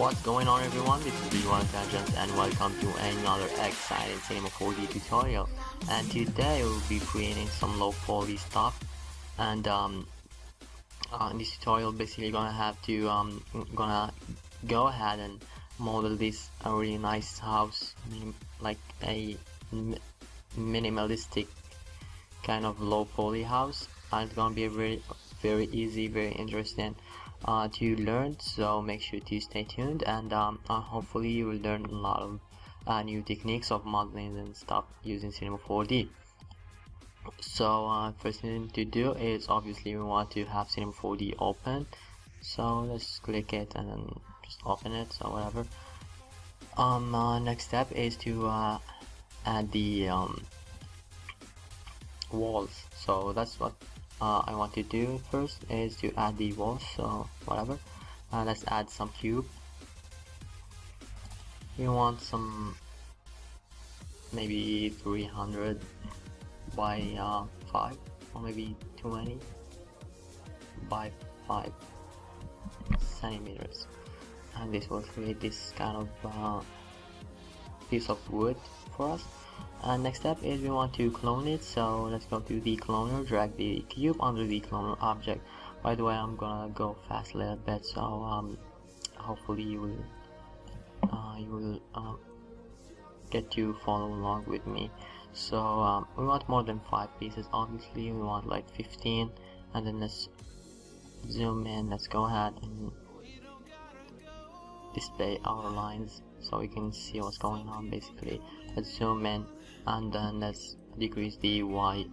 What's going on everyone, this is B1 Tangent and welcome to another exciting Cinema 4D tutorial. And today we'll be creating some low poly stuff, and in this tutorial basically gonna go ahead and model this a really nice house, like a minimalistic kind of low poly house, and it's gonna be very easy, very interesting to learn, so make sure to stay tuned, and hopefully you will learn a lot of new techniques of modeling and stuff using Cinema 4D. So first thing to do is obviously we want to have Cinema 4D open, so let's click it and then just open it, so whatever. Next step is to add the walls, so that's what I want to do first, is to add the walls, so whatever. Let's add some cube. We want some maybe 300 by 5, or maybe 20 by 5 centimeters, and this will create this kind of piece of wood for us. And next step is we want to clone it, so let's go to the cloner, drag the cube under the cloner object. By the way, I'm gonna go fast a little bit, so hopefully you will get to follow along with me. So we want more than 5 pieces, obviously we want like 15, and then let's zoom in. Let's go ahead and display our lines so we can see what's going on. Basically, let's zoom in and then let's decrease the Y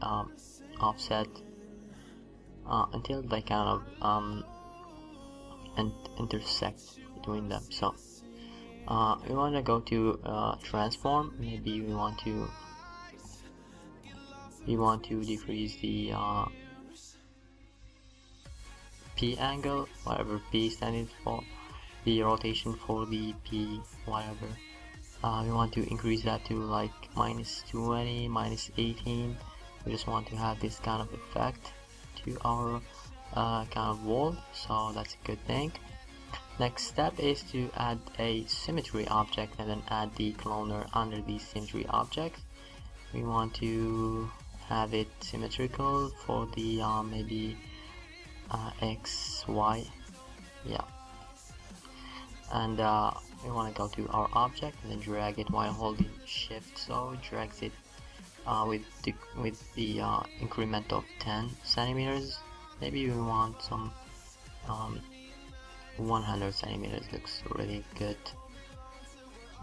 offset until they kind of intersect between them. So we want to go to transform. Maybe we want to decrease the P angle, whatever P stands for, the rotation for the P, whatever. We want to increase that to like -20, -18. We just want to have this kind of effect to our kind of wall, so that's a good thing. Next step is to add a symmetry object and then add the cloner under the symmetry object. We want to have it symmetrical for the maybe X, Y, yeah. And we want to go to our object and then drag it while holding shift, so it drags it with the increment of 10 centimeters. Maybe we want some 100 centimeters, looks really good.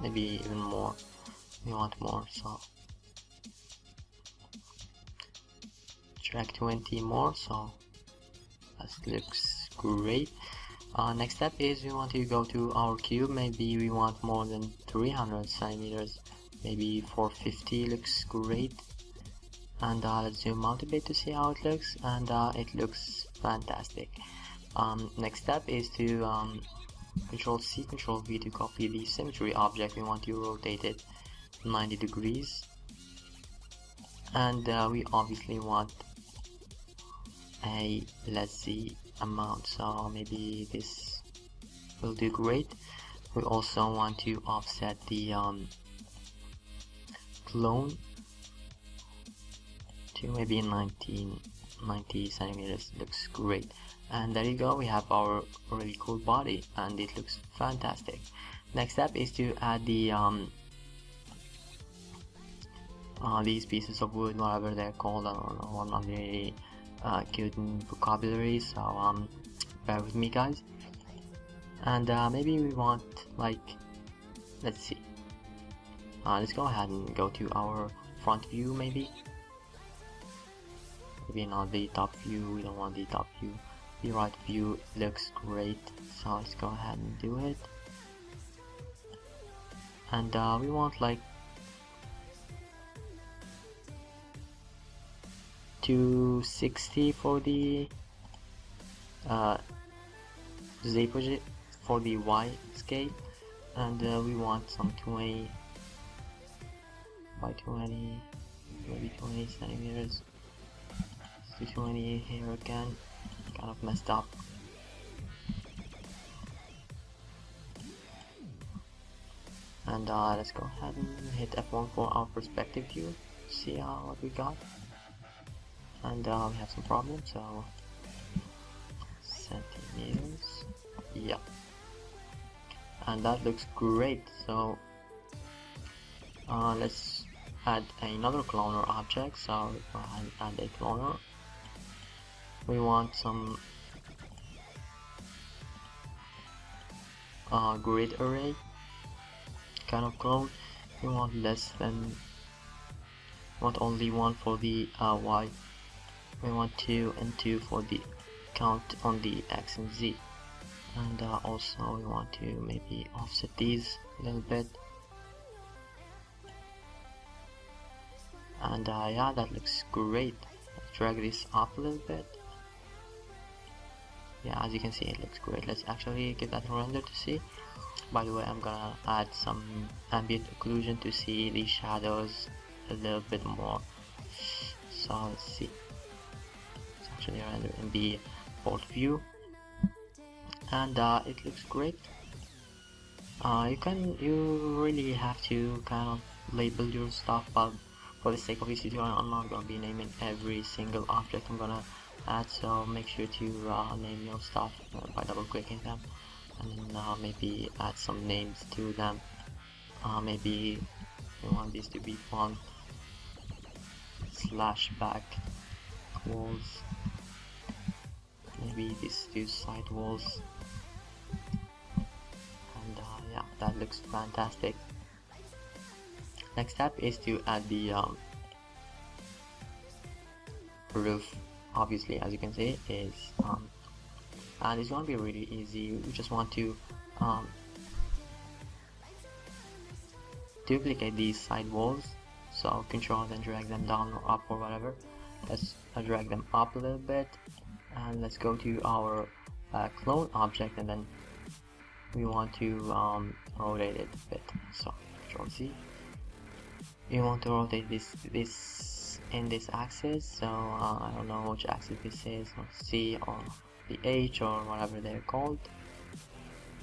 Maybe even more, we want more, so drag 20 more, so that looks great. Next step is we want to go to our cube. Maybe we want more than 300 centimeters, maybe 450 looks great. And let's zoom out a bit to see how it looks, and it looks fantastic. Next step is to Control C, Control V to copy the symmetry object. We want to rotate it 90 degrees, and we obviously want a Z amount, so maybe this will do great. We also want to offset the clone to maybe 90 centimeters, looks great. And there you go, we have our really cool body and it looks fantastic. Next step is to add the these pieces of wood, whatever they're called. I don't know, I'm not really good in vocabulary, so bear with me guys. And maybe we want, like, let's see, let's go ahead and go to our front view. Maybe not the top view, we don't want the top view, the right view looks great, so let's go ahead and do it. And we want like 260 for the Z position for the Y scale, and we want some 20 by 20, maybe 20 centimeters. 20 here again, kind of messed up. And let's go ahead and hit F1 for our perspective view, see what we got. And we have some problems, so centimeters, yeah, and that looks great. So let's add another cloner object. So go ahead and add a cloner. We want some grid array kind of clone. We want less than, want only one for the y. We want 2 and 2 for the count on the x and z. And also we want to maybe offset these a little bit. And yeah, that looks great. Let's drag this up a little bit. Yeah, as you can see, it looks great. Let's actually give that a render to see. By the way, I'm gonna add some ambient occlusion to see the shadows a little bit more. So let's see. Let's actually render in the default view, and it looks great. You really have to kind of label your stuff, but for the sake of this tutorial, I'm not gonna be naming every single object I'm gonna add. So make sure to name your stuff by double clicking them, and then maybe add some names to them. Maybe you want this to be font / back walls, maybe these two side walls, and yeah, that looks fantastic. Next step is to add the roof. Obviously, as you can see, is and it's gonna be really easy. We just want to duplicate these side walls, so control then drag them down or up or whatever. Let's drag them up a little bit, and let's go to our clone object, and then we want to rotate it a bit. So control Z. We want to rotate this in this axis, so I don't know which axis this is, or C or the H or whatever they're called.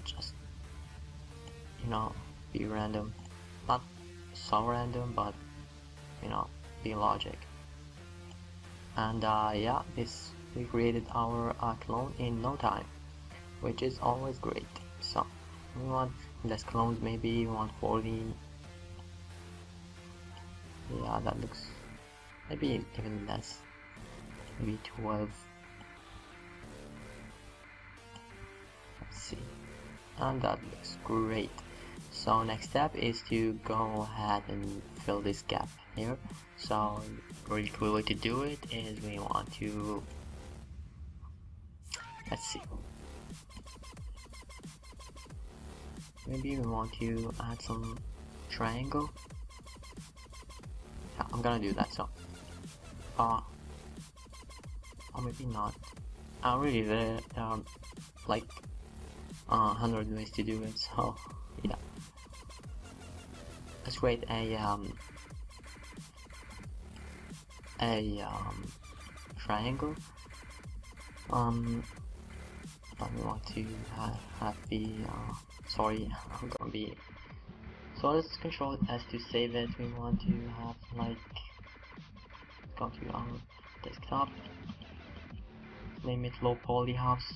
Just, you know, be random, not so random, but you know, be logic. And yeah, we created our clone in no time, which is always great. So we want less clones, maybe we want 40. Yeah, that looks maybe even less, maybe 12. Let's see, and that looks great. So next step is to go ahead and fill this gap here. So really cool way to do it is we want to, let's see, maybe we want to add some triangle. Yeah, I'm gonna do that. So or maybe not. Really, there are like 100 ways to do it. So yeah, let's create a triangle. But we want to have the sorry, I'm gonna be, so let's control S to save it. We want to have like, go to our desktop, name it low poly house,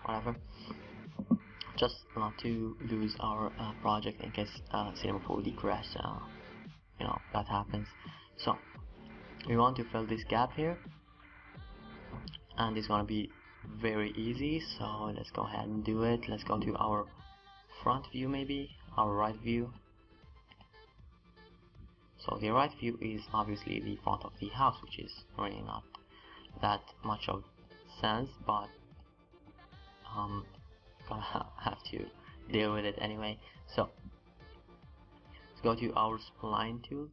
whatever, just not to lose our project in case Cinema 4D crash, you know, that happens. So we want to fill this gap here, and it's gonna be very easy. So let's go ahead and do it. Let's go to our front view, maybe our right view. So the right view is obviously the front of the house, which is really not that much of sense, but gonna have to deal with it anyway. So let's go to our spline tool,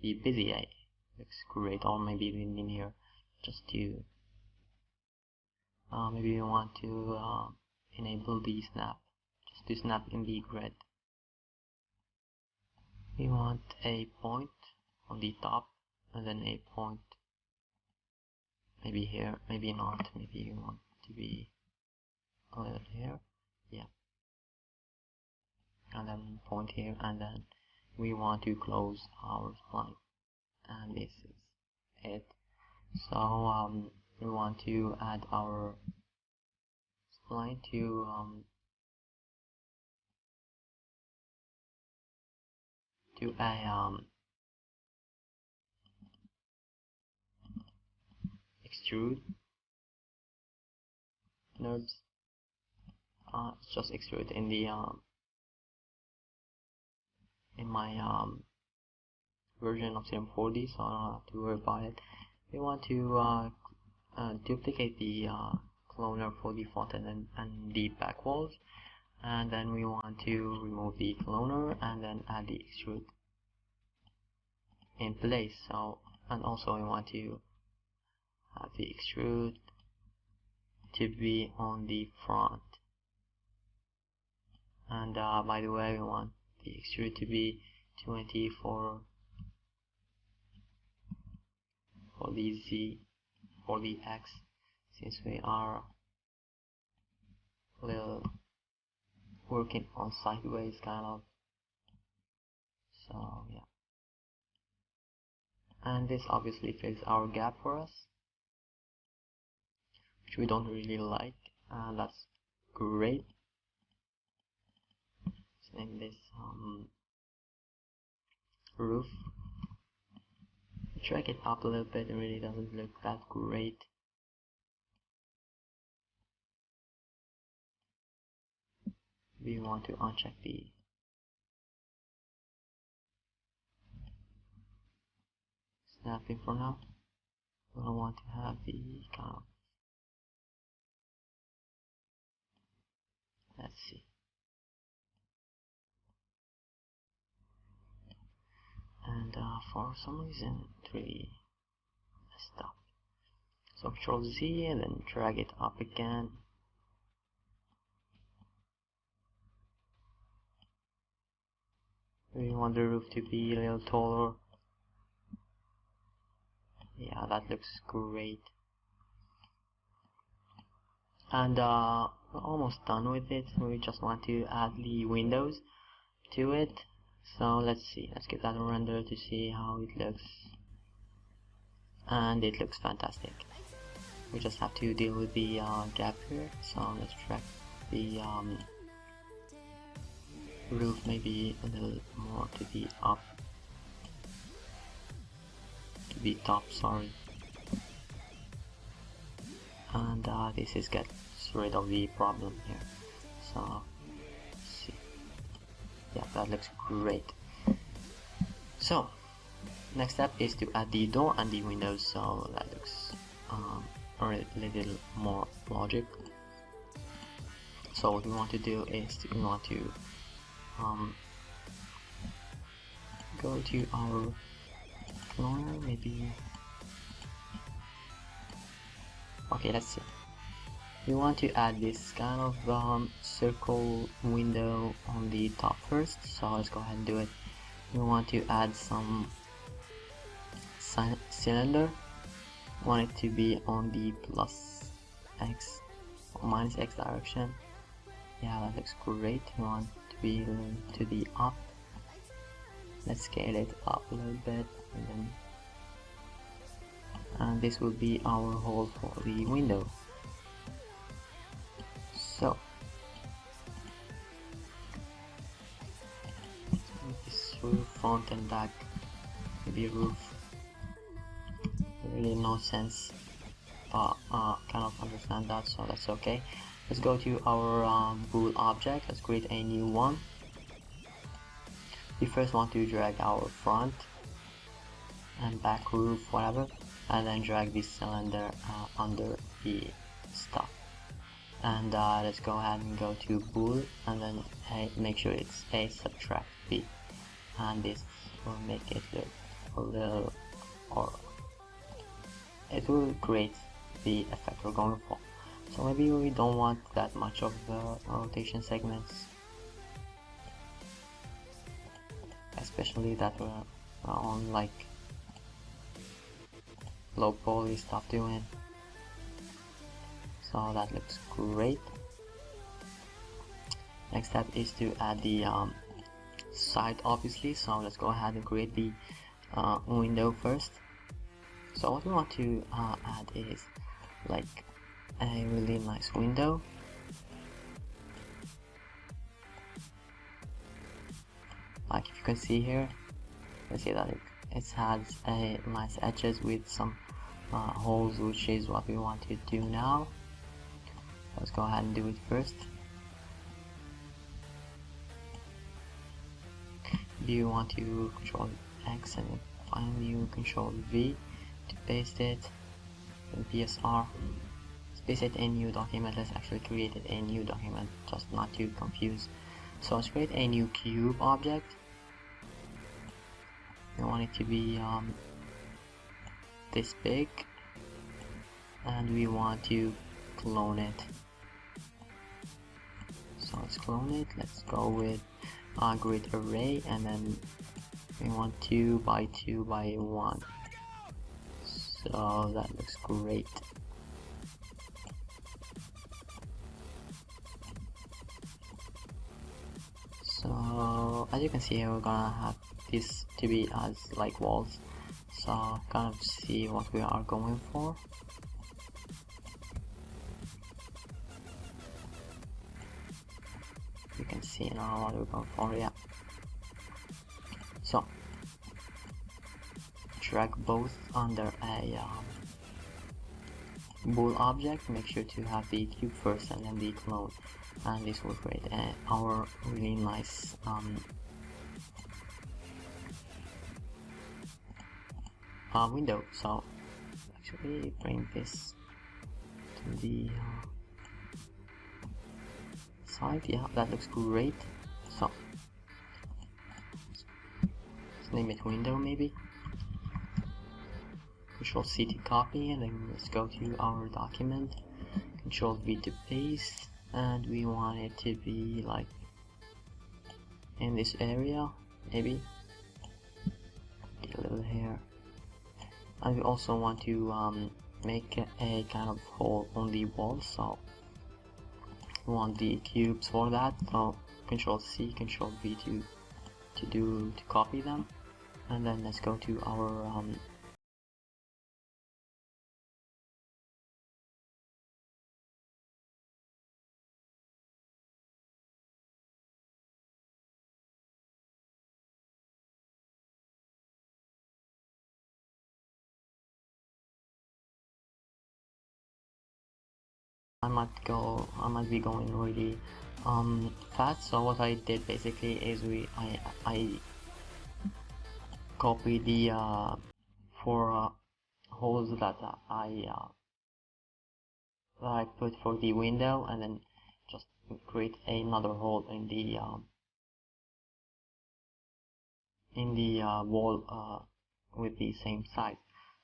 the Bezier looks great, or maybe even in here, just to maybe we want to enable the snap, just to snap in the grid. We want a point on the top, and then a point maybe here, maybe not, maybe you want to be a little here. yeah, and then point here, and then we want to close our spline, and this is it. So we want to add our spline to a extrude NURBS. It's just extrude in the in my version of Sim4D, so I don't have to worry about it. We want to duplicate the cloner for the front and the back walls, and then we want to remove the cloner and then add the extrude in place. So, and also we want to have the extrude to be on the front, and by the way, we want the extrude to be 20 for the Z, for the X, since we are little working on sideways kind of. So yeah, and this obviously fills our gap for us, which we don't really like, and that's great. Let's name this roof. Drag it up a little bit, it really doesn't look that great. We want to uncheck the snapping for now. We don't want to have the kind of, let's see. And for some reason it really messed up. So Control Z and then drag it up again. We want the roof to be a little taller. Yeah, that looks great. And we're almost done with it. We just want to add the windows to it. So let's see, let's give that a render to see how it looks. And it looks fantastic. We just have to deal with the gap here. So let's drag the roof maybe a little more to the up, to the top, sorry. And this gets rid of the problem here. So let's see. Yeah, that looks great. So next step is to add the door and the windows, so that looks a little more logic. So what we want to do is we want to go to our corner, maybe. Okay, let's see. We want to add this kind of circle window on the top first, so let's go ahead and do it. We want to add some cylinder. We want it to be on the plus X or minus X direction. Yeah, that looks great. We want to be to the up. Let's scale it up a little bit, and this will be our hole for the window. So this roof, front and back, maybe roof, really no sense, but kind of understand that, so that's okay. Let's go to our Bool object. Let's create a new one. We first want to drag our front and back roof, whatever, and then drag this cylinder under the stuff. And let's go ahead and go to Bool, and then make sure it's A subtract B, and this will make it look a little, or it will create the effect we're going for. So maybe we don't want that much of the rotation segments, especially that we're on like low poly stuff doing. So that looks great. Next step is to add the side, obviously. So let's go ahead and create the window first. So what we want to add is like a really nice window. Like if you can see here, you can see that it has a nice edges with some holes, which is what we want to do now. Let's go ahead and do it first. You want to control X and then finally you control V to paste it in PSR. Paste it in a new document. Let's actually create a new document, just not to confuse. So let's create a new cube object. We want it to be this big, and we want to clone it. So let's clone it. Let's go with grid array, and then we want 2 by 2 by 1. So that looks great. So as you can see here, we're gonna have this to be as like walls. So kind of see what we are going for. You can see now what we're going for, yeah. So drag both under a Bool object. Make sure to have the cube first and then the clone, and this will create our really nice window. So actually bring this to the side. Yeah, that looks great. So let's name it window maybe. Control C to copy, and then let's go to our document. Control V to paste, and we want it to be like in this area, maybe a little here. And we also want to make a kind of hole on the wall, so we want the cubes for that. So Control C, Control V to copy them, and then let's go to our I might be going really fast. So what I did basically is I copied the 4 holes that I put for the window, and then just create another hole in the wall with the same size.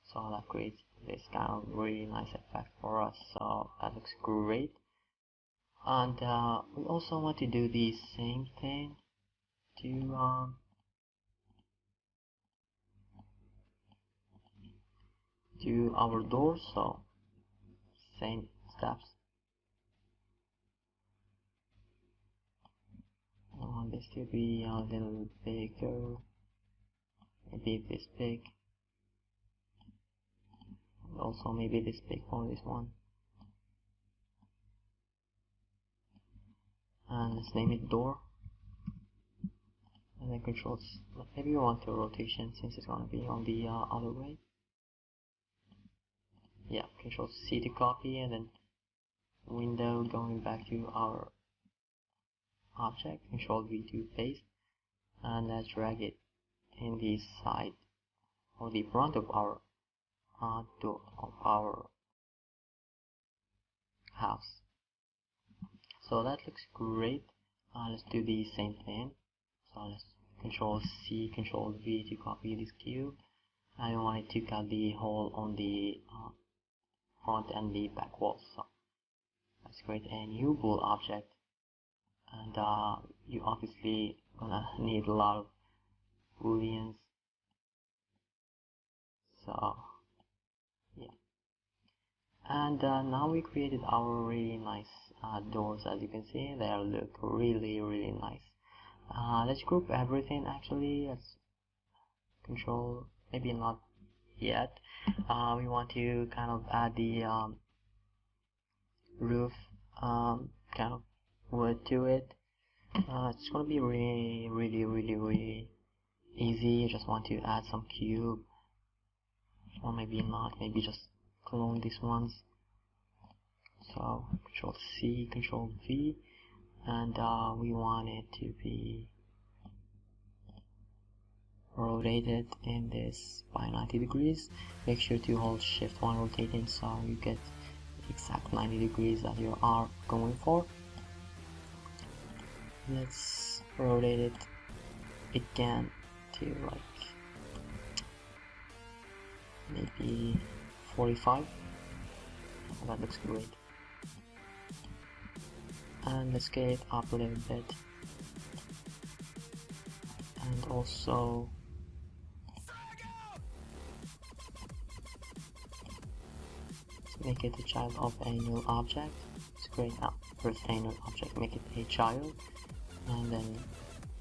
So that creates this kind of really nice effect for us. So that looks great. And we also want to do the same thing to our doors. So same steps. I want this to be a little bigger, maybe this big, and also maybe this big for this one. And let's name it door, and then controls, maybe we want a rotation since it's going to be on the other way. Yeah, Control C to copy, and then window, going back to our object, Control V to paste, and let's drag it in the side or the front of our door of our house. So that looks great. Let's do the same thing. So let's Control C, Control V to copy this cube. I want it to cut the hole on the front and the back walls. So let's create a new Bool object, and you obviously gonna need a lot of booleans. So yeah, And now we created our really nice doors. As you can see, they look really nice. Let's group everything. Actually, let's control, maybe not yet. We want to kind of add the roof kind of wood to it. It's gonna be really easy. You just want to add some cube, or maybe not, maybe just clone these ones. So Control C, Control V, and we want it to be rotated in this by 90 degrees. Make sure to hold Shift 1 rotating so you get the exact 90 degrees that you are going for. Let's rotate it again to like maybe 45. That looks great. And let's scale it up a little bit, and also make it a child of a null object. Let's create first a null object, make it a child, and then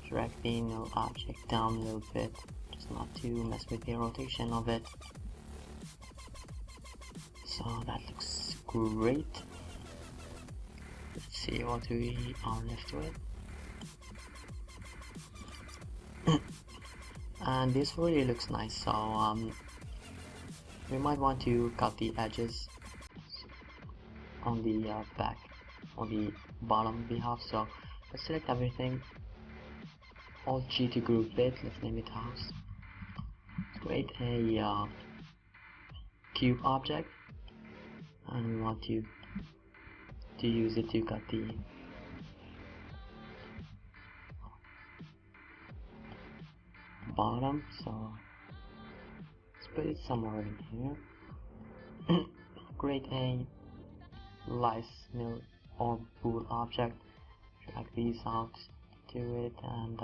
drag the null object down a little bit, just not to mess with the rotation of it. So that looks great. Let's see what we are left with. And this really looks nice, so we might want to cut the edges on the back, on the bottom behalf. So let's select everything, Alt G to group it. Let's name it house. Create a cube object, and we want to use it to cut the bottom. So let's put it somewhere in here. Create a lice mill or bool object, drag these out to it, and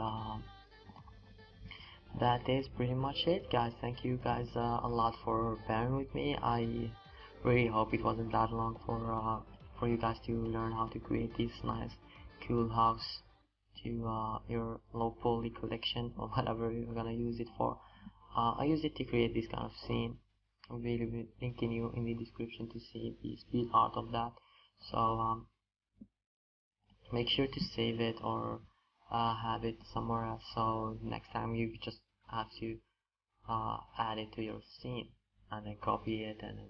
that is pretty much it, guys. Thank you guys a lot for bearing with me. I really hope it wasn't that long for you guys to learn how to create this nice cool house to your low poly collection or whatever you're gonna use it for. I use it to create this kind of scene. I'll be linking you in the description to see the speed art of that. So make sure to save it or have it somewhere else, so next time you just have to add it to your scene and then copy it, and then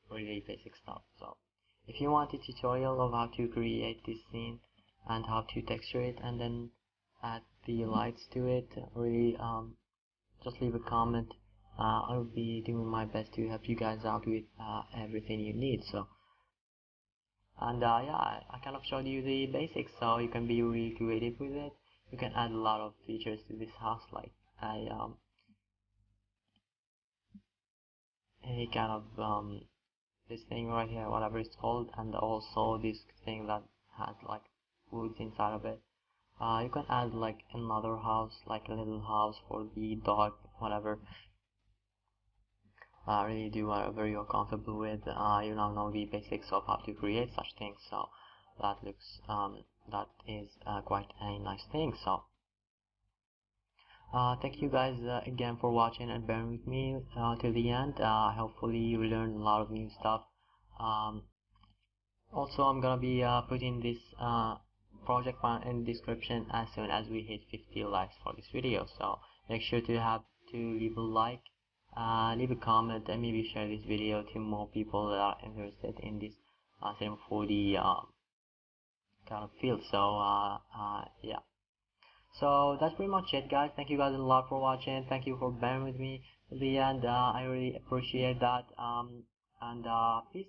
really basic stuff. So if you want a tutorial of how to create this scene and how to texture it and then add the lights to it, really just leave a comment. I will be doing my best to help you guys out with everything you need. So, and yeah, I kind of showed you the basics, so you can be really creative with it. You can add a lot of features to this house, like a kind of this thing right here, whatever it's called, and also this thing that has like woods inside of it. You can add like another house, like a little house for the dog, whatever. Really do whatever you're comfortable with. You now know the basics of how to create such things, so that looks that is quite a nice thing. So thank you guys again for watching and bearing with me till the end. Hopefully you learned a lot of new stuff. Also, I'm gonna be putting this project file in the description as soon as we hit 50 likes for this video. So make sure to leave a like, leave a comment, and maybe share this video to more people that are interested in this same 4D kind of field. So yeah. So that's pretty much it, guys. Thank you guys a lot for watching. Thank you for bearing with me till the end. I really appreciate that. And peace.